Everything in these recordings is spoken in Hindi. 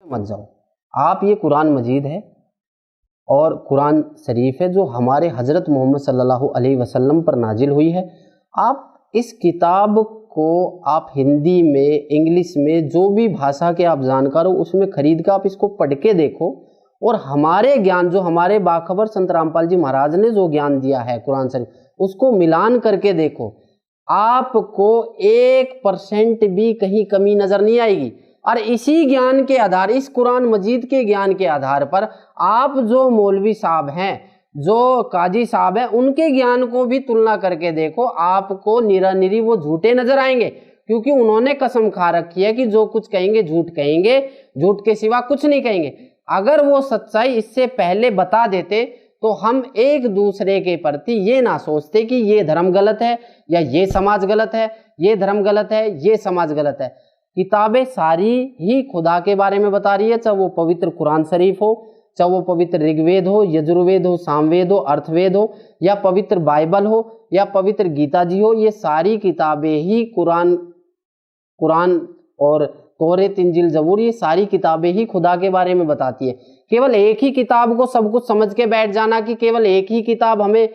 मत जाओ। आप ये कुरान मजीद है और कुरान शरीफ है जो हमारे हज़रत मोहम्मद सल्लल्लाहु अलैहि वसल्लम पर नाजिल हुई है। आप इस किताब को आप हिंदी में, इंग्लिश में, जो भी भाषा के आप जानकार हो उसमें खरीद कर आप इसको पढ़ के देखो और हमारे ज्ञान जो हमारे बाखबर संत रामपाल जी महाराज ने जो ज्ञान दिया है कुरान शरीफ, उसको मिलान करके देखो। आपको 1% भी कहीं कमी नजर नहीं आएगी। और इसी ज्ञान के आधार, इस कुरान मजीद के ज्ञान के आधार पर आप जो मौलवी साहब हैं, जो काजी साहब हैं, उनके ज्ञान को भी तुलना करके देखो। आपको निरानिरी वो झूठे नजर आएंगे, क्योंकि उन्होंने कसम खा रखी है कि जो कुछ कहेंगे झूठ कहेंगे, झूठ के सिवा कुछ नहीं कहेंगे। अगर वो सच्चाई इससे पहले बता देते तो हम एक दूसरे के प्रति ये ना सोचते कि ये धर्म गलत है या ये समाज गलत है, ये धर्म गलत है, ये समाज गलत है। किताबें सारी ही खुदा के बारे में बता रही है, चाहे वो पवित्र कुरान शरीफ हो, चाहे वो पवित्र ऋग्वेद हो, यजुर्वेद हो, सामवेद हो, अर्थवेद हो, या पवित्र बाइबल हो, या पवित्र गीता जी हो। ये सारी किताबें ही कुरान और तौरेत, इंजील, जबूर, ये सारी किताबें ही खुदा के बारे में बताती है। केवल एक ही किताब को सब कुछ समझ के बैठ जाना कि केवल एक ही किताब हमें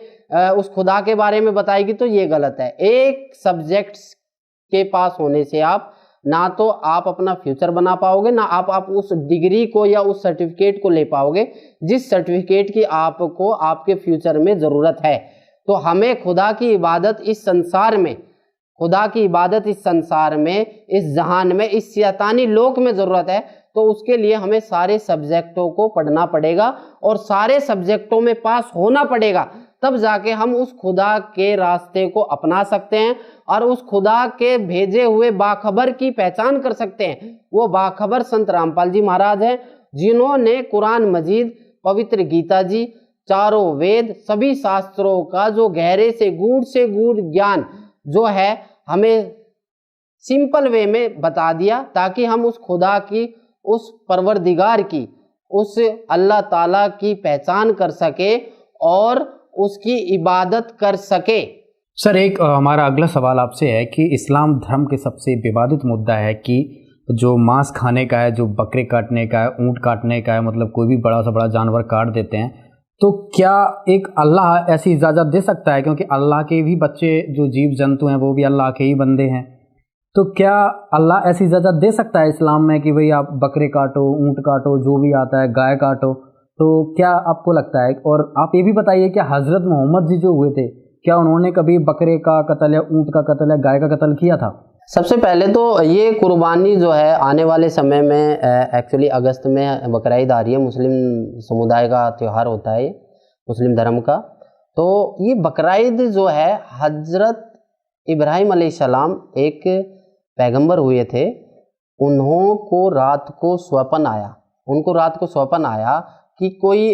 उस खुदा के बारे में बताएगी, तो ये गलत है। एक सब्जेक्ट के पास होने से आप ना तो आप अपना फ्यूचर बना पाओगे, ना आप उस डिग्री को या उस सर्टिफिकेट को ले पाओगे जिस सर्टिफिकेट की आपको आपके फ्यूचर में जरूरत है। तो हमें खुदा की इबादत इस संसार में, खुदा की इबादत इस संसार में, इस जहान में, इस शैतानी लोक में जरूरत है। तो उसके लिए हमें सारे सब्जेक्टों को पढ़ना पड़ेगा और सारे सब्जेक्टों में पास होना पड़ेगा, तब जाके हम उस खुदा के रास्ते को अपना सकते हैं और उस खुदा के भेजे हुए बाखबर की पहचान कर सकते हैं। वो बाखबर संत रामपाल जी महाराज हैं, जिन्होंने कुरान मजीद, पवित्र गीता जी, चारों वेद, सभी शास्त्रों का जो गहरे से गूढ़ ज्ञान जो है हमें सिंपल वे में बता दिया, ताकि हम उस खुदा की, उस परवरदिगार की, उस अल्लाह ताला की पहचान कर सके और उसकी इबादत कर सके। सर, एक हमारा अगला सवाल आपसे है कि इस्लाम धर्म के सबसे विवादित मुद्दा है कि जो मांस खाने का है, जो बकरे काटने का है, ऊंट काटने का है, मतलब कोई भी बड़ा से बड़ा जानवर काट देते हैं, तो क्या एक अल्लाह ऐसी इजाज़त दे सकता है? क्योंकि अल्लाह के भी बच्चे जो जीव जंतु हैं वो भी अल्लाह के ही बंदे हैं, तो क्या अल्लाह ऐसी इजाज़त दे सकता है इस्लाम में कि भाई आप बकरे काटो, ऊंट काटो, जो भी आता है, गाय काटो? तो क्या आपको लगता है? और आप ये भी बताइए कि हज़रत मोहम्मद जी जो हुए थे, क्या उन्होंने कभी बकरे का कत्ल या ऊंट का कत्ल या गाय का कत्ल किया था? सबसे पहले तो ये कुर्बानी जो है आने वाले समय में एक्चुअली अगस्त में बकरा ईद आ रही है, मुस्लिम समुदाय का त्यौहार होता है मुस्लिम धर्म का। तो ये बकरा ईद जो है, हजरत इब्राहिम अलैहिस्सलाम एक पैगंबर हुए थे, उनको रात को स्वप्न आया कि कोई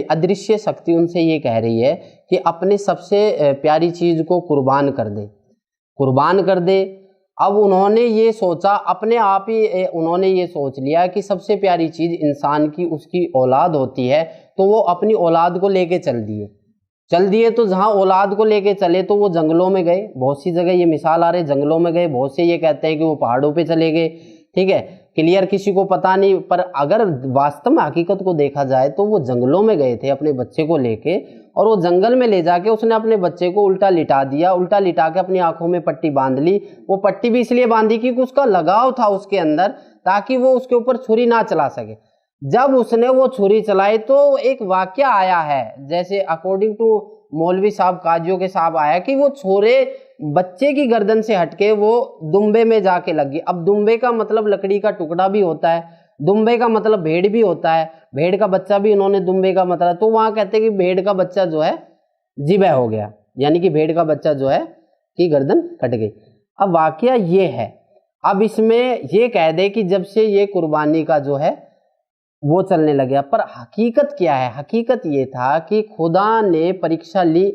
अदृश्य शक्ति उनसे ये कह रही है कि अपने सबसे प्यारी चीज़ को कुर्बान कर दे। अब उन्होंने ये सोचा, अपने आप ही उन्होंने ये सोच लिया कि सबसे प्यारी चीज़ इंसान की उसकी औलाद होती है, तो वो अपनी औलाद को लेके चल दिए। तो जहाँ औलाद को लेके चले तो वो जंगलों में गए। बहुत सी जगह ये मिसाल आ रही है, जंगलों में गए। बहुत से ये कहते हैं कि वो पहाड़ों पे चले गए। ठीक है, क्लियर किसी को पता नहीं, पर अगर वास्तव में हकीकत को देखा जाए तो वो जंगलों में गए थे अपने बच्चे को लेके, और वो जंगल में ले जाके उसने अपने बच्चे को उल्टा लिटा दिया। उल्टा लिटा के अपनी आंखों में पट्टी बांध ली। वो पट्टी भी इसलिए बांधी क्योंकि उसका लगाव था उसके अंदर, ताकि वो उसके ऊपर छुरी ना चला सके। जब उसने वो छुरी चलाई तो एक वाकया आया है, जैसे अकॉर्डिंग टू मौलवी साहब, काजियों के साहब आया कि वो छोरे बच्चे की गर्दन से हटके वो दुम्बे में जाके लग गई। अब दुम्बे का मतलब लकड़ी का टुकड़ा भी होता है, दुम्बे का मतलब भेड़ भी होता है, भेड़ का बच्चा भी इन्होंने दुम्बे का मतलब, तो वहां कहते हैं कि भेड़ का बच्चा जो है जिबह हो गया, यानी कि भेड़ का बच्चा जो है कि गर्दन कट गई। अब वाकया ये है, अब इसमें ये कह दे कि जब से ये कुर्बानी का जो है वो चलने लग गया, पर हकीकत क्या है? हकीकत ये था कि खुदा ने परीक्षा ली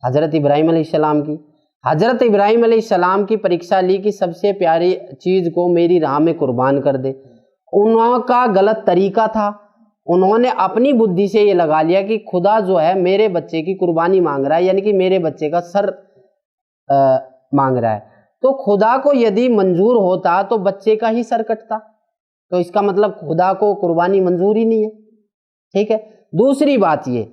हजरत इब्राहिम अलैहिस्सलाम की। हजरत इब्राहिम अलैहिस्सलाम की परीक्षा ली कि सबसे प्यारी चीज को मेरी राह में कुर्बान कर दे। उनका गलत तरीका था, उन्होंने अपनी बुद्धि से ये लगा लिया कि खुदा जो है मेरे बच्चे की कुर्बानी मांग रहा है, यानी कि मेरे बच्चे का सर मांग रहा है। तो खुदा को यदि मंजूर होता तो बच्चे का ही सर कटता, तो इसका मतलब खुदा को कुर्बानी मंजूर ही नहीं है। ठीक है, दूसरी बात ये,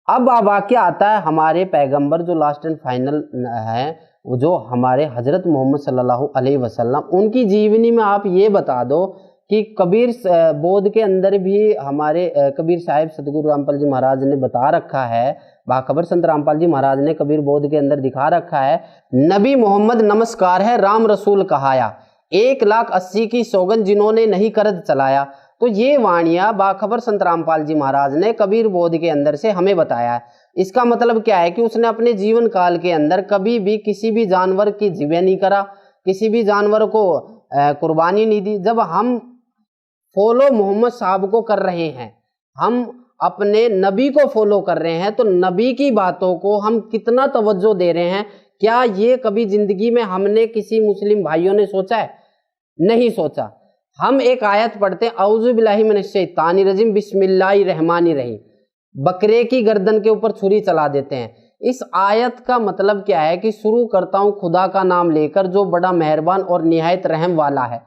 अब वाक़या आता है हमारे पैगंबर जो लास्ट एंड फाइनल है, जो हमारे हजरत मोहम्मद सल्लल्लाहु अलैहि वसल्लम, उनकी जीवनी में आप ये बता दो कि कबीर बोध के अंदर भी हमारे कबीर साहिब सतगुरु रामपाल जी महाराज ने बता रखा है, बाखबर संत रामपाल जी महाराज ने कबीर बोध के अंदर दिखा रखा है, नबी मोहम्मद नमस्कार है राम रसूल कहाया, 1,80,000 की सौगंध जिन्होंने नहीं करद चलाया। तो ये वाणियाँ बाखबर संत रामपाल जी महाराज ने कबीर बोध के अंदर से हमें बताया है। इसका मतलब क्या है कि उसने अपने जीवन काल के अंदर कभी भी किसी भी जानवर की ज़िबह नहीं करा, किसी भी जानवर को कुर्बानी नहीं दी। जब हम फॉलो मोहम्मद साहब को कर रहे हैं, हम अपने नबी को फॉलो कर रहे हैं, तो नबी की बातों को हम कितना तवज्जो दे रहे हैं, क्या ये कभी जिंदगी में हमने किसी मुस्लिम भाइयों ने सोचा है? नहीं सोचा। हम एक आयत पढ़ते हैं, औज़ु बिल्लाहि मिनश शैतानिर रजीम बिस्मिल्लाहिर रहमानिर रहीम, बकरे की गर्दन के ऊपर छुरी चला देते हैं। इस आयत का मतलब क्या है कि शुरू करता हूँ खुदा का नाम लेकर जो बड़ा मेहरबान और निहायत रहम वाला है।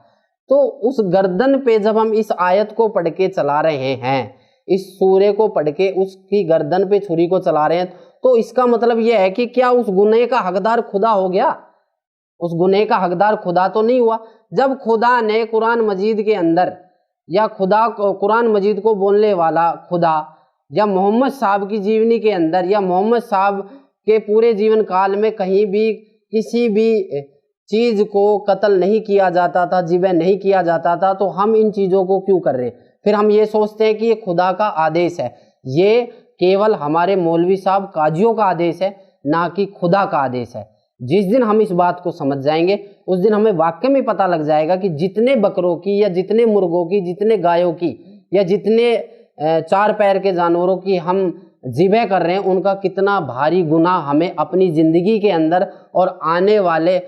तो उस गर्दन पे जब हम इस आयत को पढ़ के चला रहे हैं, इस सूरे को पढ़ के उसकी गर्दन पे छुरी को चला रहे हैं, तो इसका मतलब यह है कि क्या उस गुनाह का हकदार खुदा हो गया? उस गुनाह का हकदार खुदा तो नहीं हुआ। जब खुदा ने कुरान मजीद के अंदर, या खुदा कुरान मजीद को बोलने वाला खुदा, या मोहम्मद साहब की जीवनी के अंदर, या मोहम्मद साहब के पूरे जीवन काल में कहीं भी किसी भी चीज़ को कत्ल नहीं किया जाता था, ज़िबह नहीं किया जाता था, तो हम इन चीज़ों को क्यों कर रहे हैं? फिर हम ये सोचते हैं कि ये खुदा का आदेश है। ये केवल हमारे मौलवी साहब काजियों का आदेश है, ना कि खुदा का आदेश है। जिस दिन हम इस बात को समझ जाएंगे, उस दिन हमें वाकई में पता लग जाएगा कि जितने बकरों की, या जितने मुर्गों की, जितने गायों की, या जितने 4 पैर के जानवरों की हम ज़िबह कर रहे हैं, उनका कितना भारी गुनाह हमें अपनी ज़िंदगी के अंदर और आने वाले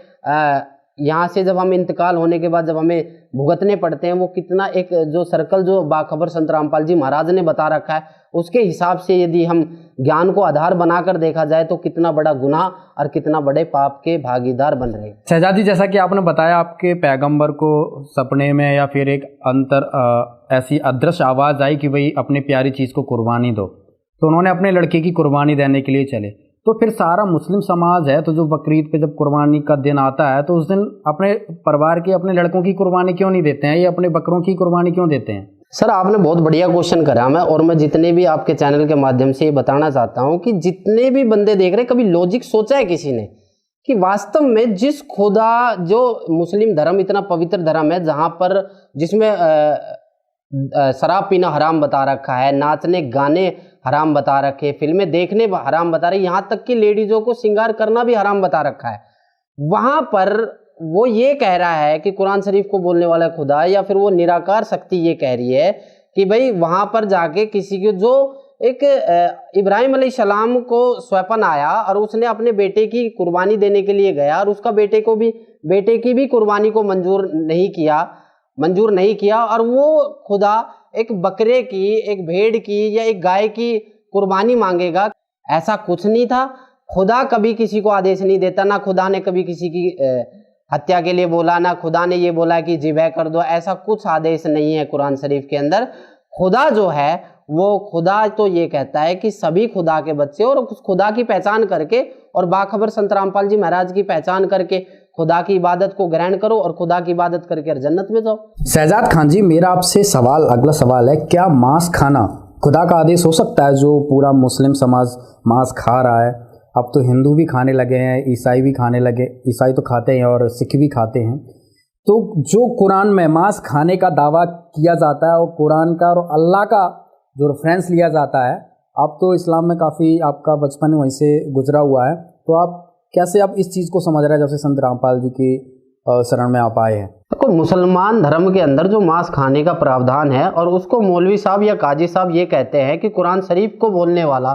यहाँ से जब हम इंतकाल होने के बाद जब हमें भुगतने पड़ते हैं, वो कितना एक जो सर्कल जो बाखबर संत रामपाल जी महाराज ने बता रखा है, उसके हिसाब से यदि हम ज्ञान को आधार बनाकर देखा जाए तो कितना बड़ा गुनाह और कितना बड़े पाप के भागीदार बन रहे हैं। शहजाद जी, जैसा कि आपने बताया आपके पैगंबर को सपने में या फिर एक ऐसी अदृश्य आवाज़ आई कि भाई अपनी प्यारी चीज़ को कुर्बानी दो, तो उन्होंने अपने लड़के की कुर्बानी देने के लिए चले। तो फिर सारा मुस्लिम समाज है, तो जो बकरीद पे जब कुर्बानी का दिन आता है, तो उस दिन अपने परिवार की, अपने लड़कों की कुर्बानी क्यों नहीं देते हैं, या अपने बकरों की कुर्बानी क्यों देते हैं? सर, आपने बहुत बढ़िया क्वेश्चन करा मैं, और मैं जितने भी आपके चैनल के माध्यम से ये बताना चाहता हूँ कि जितने भी बंदे देख रहे हैं, कभी लॉजिक सोचा है किसी ने कि वास्तव में जिस खुदा, जो मुस्लिम धर्म इतना पवित्र धर्म है, जहाँ पर जिसमें शराब पीना हराम बता रखा है, नाचने गाने हराम बता रखे, फिल्में देखने हराम बता रहे, यहाँ तक कि लेडीज़ों को श्रृंगार करना भी हराम बता रखा है, वहाँ पर वो ये कह रहा है कि कुरान शरीफ को बोलने वाला खुदा, या फिर वो निराकार शक्ति ये कह रही है कि भाई वहाँ पर जाके किसी को, जो एक इब्राहिम अलैहिस्सलाम को स्वप्न आया और उसने अपने बेटे की कुर्बानी देने के लिए गया, और उसका बेटे की भी कुर्बानी को मंजूर नहीं किया, और वो खुदा एक बकरे की, एक भेड़ की, या एक गाय की कुर्बानी मांगेगा? ऐसा कुछ नहीं था। खुदा कभी किसी को आदेश नहीं देता, ना खुदा ने कभी किसी की हत्या के लिए बोला, ना खुदा ने ये बोला कि ज़िबह कर दो, ऐसा कुछ आदेश नहीं है कुरान शरीफ के अंदर। खुदा जो है वो खुदा तो ये कहता है कि सभी खुदा के बच्चे, और उस खुदा की पहचान करके, और बाखबर संत रामपाल जी महाराज की पहचान करके खुदा की इबादत को ग्रहण करो, और खुदा की इबादत करके जन्नत में जाओ। शहजाद खान जी, मेरा आपसे अगला सवाल है, क्या मांस खाना खुदा का आदेश हो सकता है? जो पूरा मुस्लिम समाज मांस खा रहा है, अब तो हिंदू भी खाने लगे हैं, ईसाई भी खाने लगे, ईसाई तो खाते हैं और सिख भी खाते हैं, तो जो कुरान में मांस खाने का दावा किया जाता है, और कुरान का और अल्लाह का जो रेफरेंस लिया जाता है, आप तो इस्लाम में काफ़ी आपका बचपन वहीं से गुजरा हुआ है, तो आप कैसे आप इस चीज़ को समझ रहे हैं जब से संत रामपाल जी की शरण में आप आए हैं? देखो, मुसलमान धर्म के अंदर जो मांस खाने का प्रावधान है, और उसको मौलवी साहब या काजी साहब ये कहते हैं कि कुरान शरीफ को बोलने वाला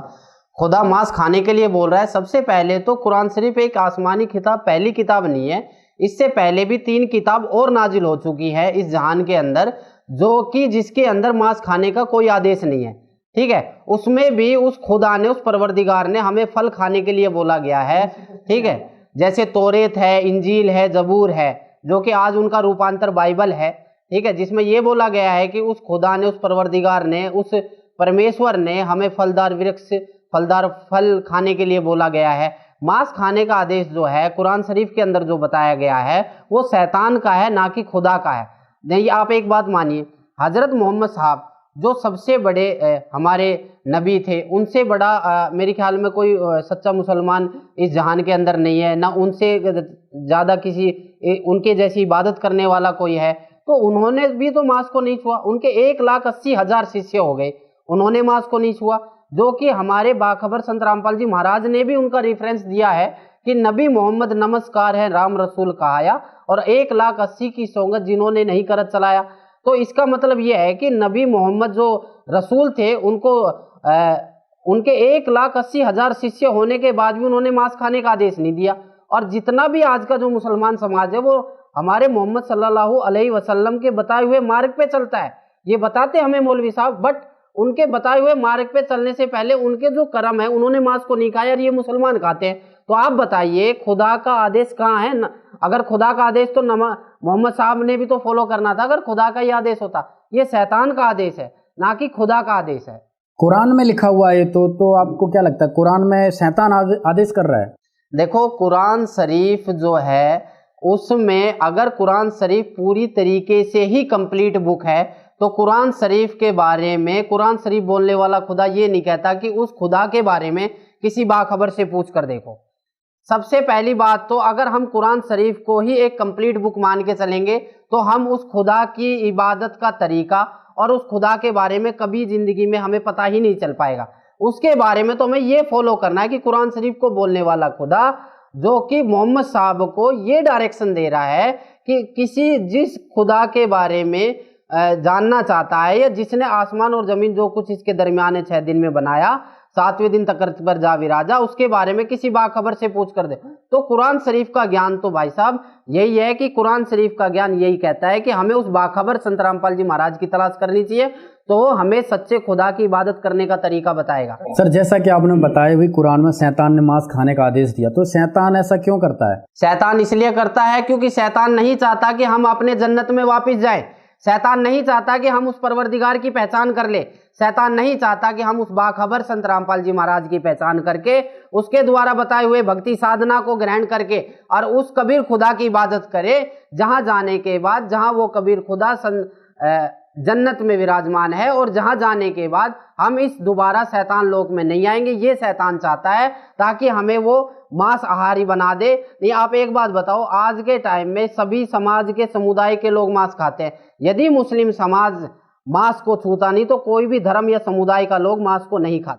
खुदा मांस खाने के लिए बोल रहा है। सबसे पहले तो कुरान शरीफ एक आसमानी किताब, पहली किताब नहीं है, इससे पहले भी 3 किताब और नाजिल हो चुकी है इस जहान के अंदर, जो कि जिसके अंदर मांस खाने का कोई आदेश नहीं है। ठीक है, उसमें भी उस खुदा ने, उस परवरदिगार ने हमें फल खाने के लिए बोला गया है। ठीक है, जैसे तौरेत है, इंजील है, जबूर है, जो कि आज उनका रूपांतर बाइबल है। ठीक है, जिसमें ये बोला गया है कि उस खुदा ने, उस परवरदिगार ने, उस परमेश्वर ने हमें फलदार वृक्ष, फलदार फल खाने के लिए बोला गया है। मांस खाने का आदेश जो है कुरान शरीफ के अंदर जो बताया गया है वो शैतान का है, ना कि खुदा का है। नहीं, आप एक बात मानिए, हजरत मोहम्मद साहब जो सबसे बड़े हमारे नबी थे, उनसे बड़ा मेरे ख्याल में कोई सच्चा मुसलमान इस जहान के अंदर नहीं है, ना उनसे ज़्यादा किसी उनके जैसी इबादत करने वाला कोई है। तो उन्होंने भी तो मांस को नहीं छुआ, उनके 1,80,000 शिष्य हो गए, उन्होंने मांस को नहीं छुआ। जो कि हमारे बाखबर संत रामपाल जी महाराज ने भी उनका रेफरेंस दिया है कि नबी मोहम्मद नमस्कार है राम रसूल कहाया, और 1,80,000 की सौगत जिन्होंने नहीं करत चलाया। तो इसका मतलब यह है कि नबी मोहम्मद जो रसूल थे उनको उनके 1,80,000 शिष्य होने के बाद भी उन्होंने मांस खाने का आदेश नहीं दिया। और जितना भी आज का जो मुसलमान समाज है वो हमारे मोहम्मद सल्लल्लाहु अलैहि वसल्लम के बताए हुए मार्ग पे चलता है। ये बताते हमें मौलवी साहब, बट उनके बताए हुए मार्ग पे चलने से पहले उनके जो कर्म है उन्होंने मांस को नहीं खाया और ये मुसलमान खाते हैं। तो आप बताइए खुदा का आदेश कहाँ है? अगर खुदा का आदेश तो मोहम्मद साहब ने भी तो फॉलो करना था। अगर खुदा का ये आदेश होता, ये शैतान का आदेश है, ना कि खुदा का आदेश है। कुरान में लिखा हुआ है तो आपको क्या लगता है कुरान में शैतान आदेश कर रहा है? देखो, कुरान शरीफ जो है उसमें अगर कुरान शरीफ पूरी तरीके से ही कंप्लीट बुक है तो कुरान शरीफ के बारे में कुरान शरीफ बोलने वाला खुदा ये नहीं कहता कि उस खुदा के बारे में किसी बाखबर से पूछ कर देखो। सबसे पहली बात तो अगर हम कुरान शरीफ को ही एक कंप्लीट बुक मान के चलेंगे तो हम उस खुदा की इबादत का तरीका और उस खुदा के बारे में कभी जिंदगी में हमें पता ही नहीं चल पाएगा। उसके बारे में तो हमें ये फॉलो करना है कि कुरान शरीफ को बोलने वाला खुदा जो कि मोहम्मद साहब को ये डायरेक्शन दे रहा है कि जिस खुदा के बारे में जानना चाहता है, या जिसने आसमान और जमीन जो कुछ इसके दरमियान 6 दिन में बनाया, 7वें दिन तक पर जा विराजा, उसके बारे में किसी बाखबर से पूछ कर दे। तो कुरान शरीफ का ज्ञान तो भाई साहब यही है कि कुरान शरीफ का ज्ञान यही कहता है कि हमें उस बाखबर संत रामपाल जी महाराज की तलाश करनी चाहिए, तो हमें सच्चे खुदा की इबादत करने का तरीका बताएगा। सर, जैसा कि आपने बताया हुई कुरान में शैतान ने मांस खाने का आदेश दिया, तो शैतान ऐसा क्यों करता है? शैतान इसलिए करता है क्योंकि शैतान नहीं चाहता कि हम अपने जन्नत में वापस जाएं। शैतान नहीं चाहता कि हम उस परवरदिगार की पहचान कर ले। शैतान नहीं चाहता कि हम उस बाखबर संत रामपाल जी महाराज की पहचान करके उसके द्वारा बताए हुए भक्ति साधना को ग्रहण करके और उस कबीर खुदा की इबादत करे, जहां जाने के बाद जहां वो कबीर खुदा जन्नत में विराजमान है, और जहां जाने के बाद हम इस दोबारा शैतान लोक में नहीं आएंगे। ये शैतान चाहता है ताकि हमें वो मांस आहारी बना दे। नहीं, आप एक बात बताओ, आज के टाइम में सभी समाज के समुदाय के लोग मांस खाते हैं। यदि मुस्लिम समाज मांस को छूता नहीं तो कोई भी धर्म या समुदाय का लोग मांस को नहीं खाता।